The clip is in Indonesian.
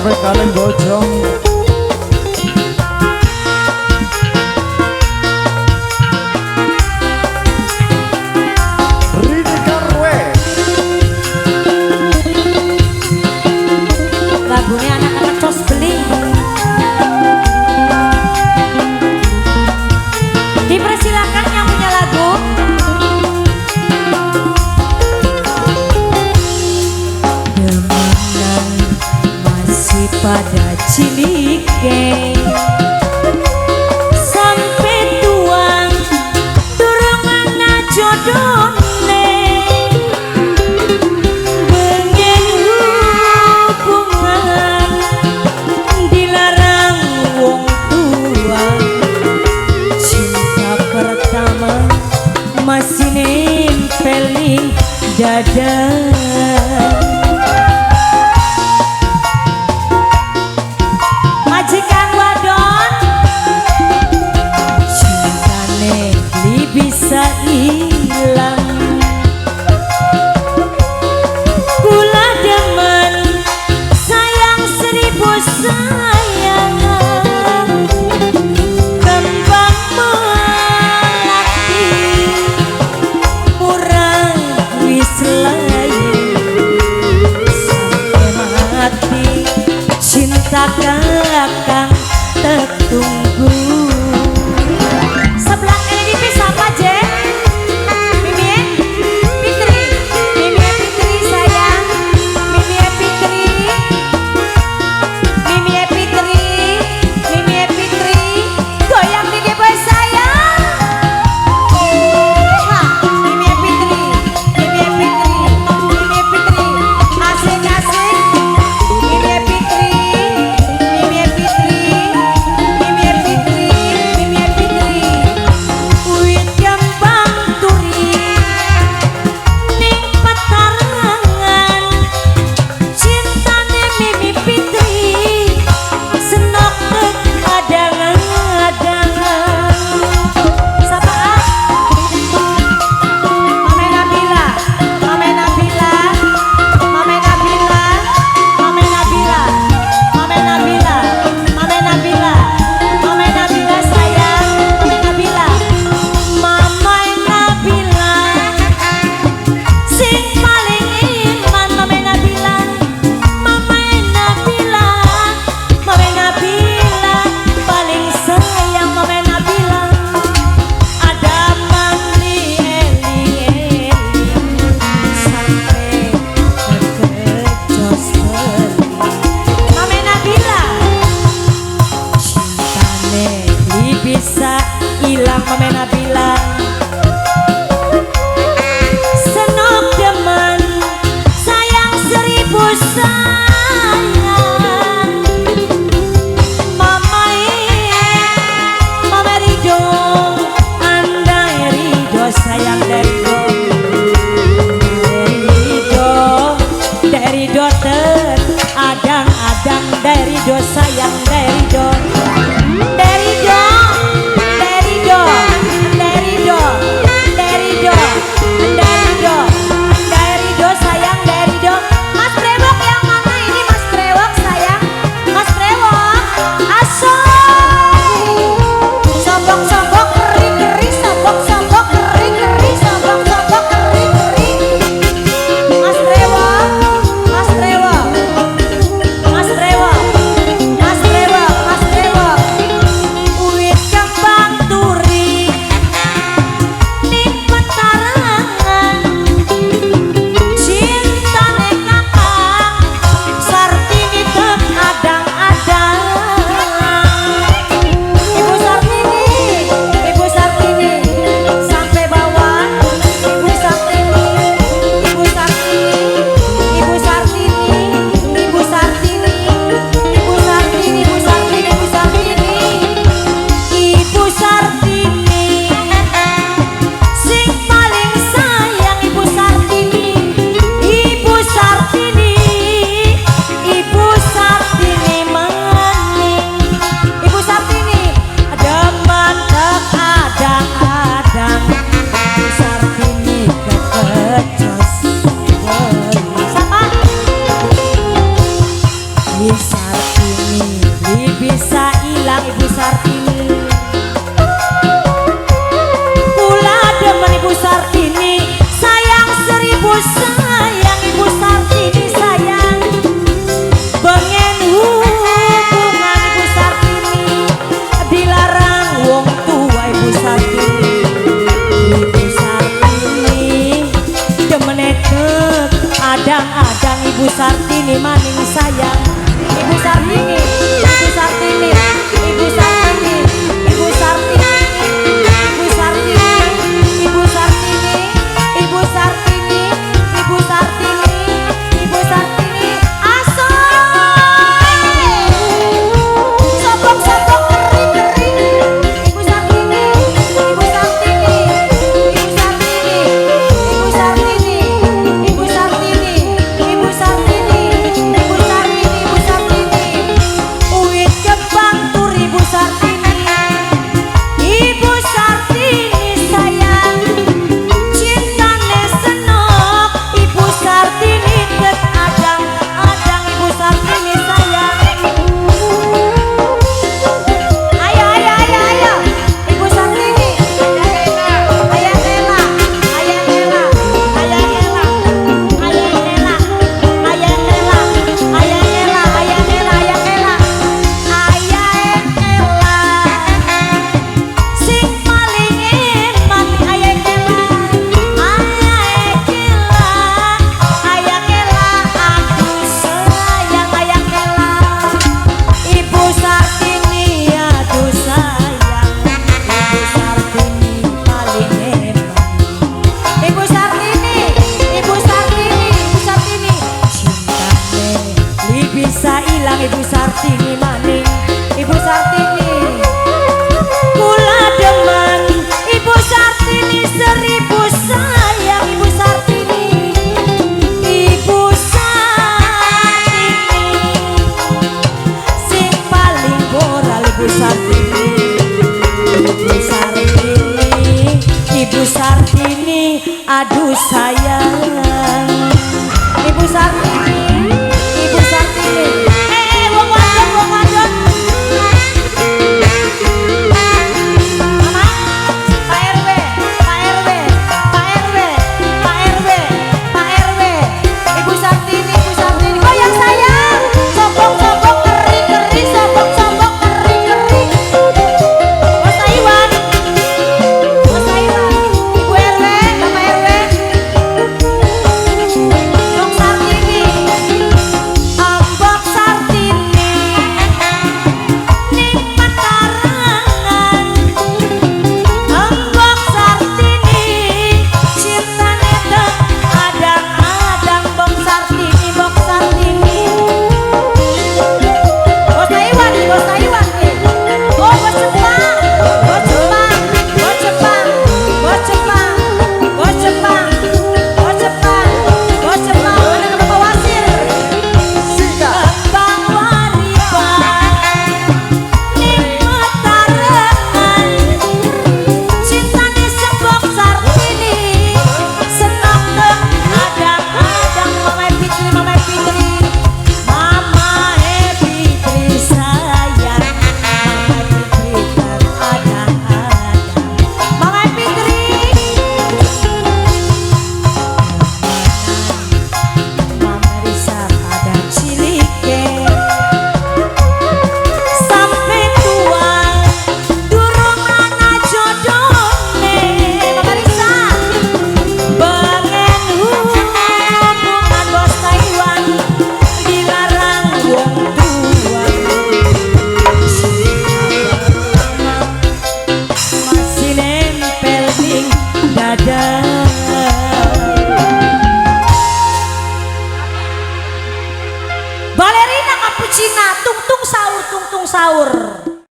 Perfect kalian bojong. Rini Karwe. Lagunya anak-anak cos beli. Dipersilakan yang punya lagu. Demenan masih pada cilike sampai tuang dorongan jodohne bengen hubungan dilarang wong tua cinta pertama masih nempelin dada. Adang-adang Ibu Sartini maning sayang. Ibu Sartini, Ibu Sartini, Ibu Sartini, Ibu Sartini, Ibu Sartini, Ibu Sartini, Ibu Sartini, Ibu Sartini, Ibu Sartini, asoy, sopok-sopok kering-kering. Ibu Sartini, Ibu Sartini, Ibu Sartini, Ibu Sartini, Ibu Sartini, Ibu Sartini, Ibu Sartini, Ibu Sartini, uit kembang tur Ibu Sartini, Ibu Sartini sayang, cintane senok Ibu Sartini dek adang-adang Ibu Sartini sayang. Ayo, ayo, ayo, ayo, Ibu Sartini, ayah Nela, ayah Nela, ayah Nela, ayah Nela, ayah Nela, ayah Nela, ayah Nela, ayah Nela, ayah Nela, sing paling eman ayah Nela, ayah Nela, ayah Nela, aduh sayang ayah Nela, Ibu Sartini aduh sayang, Ibu Sartini paling eman. Ibu Sartini, Ibu Sartini, Ibu Sartini, cintane li bisa ilang Ibu Sartini maning. Ibu Sartini, kula demen Ibu Sartini seribu sayang. Ibu Sartini, Ibu Sartini, sing paling moral Ibu Sartini. Ibu Sartini, Ibu Sartini, aduh sayang.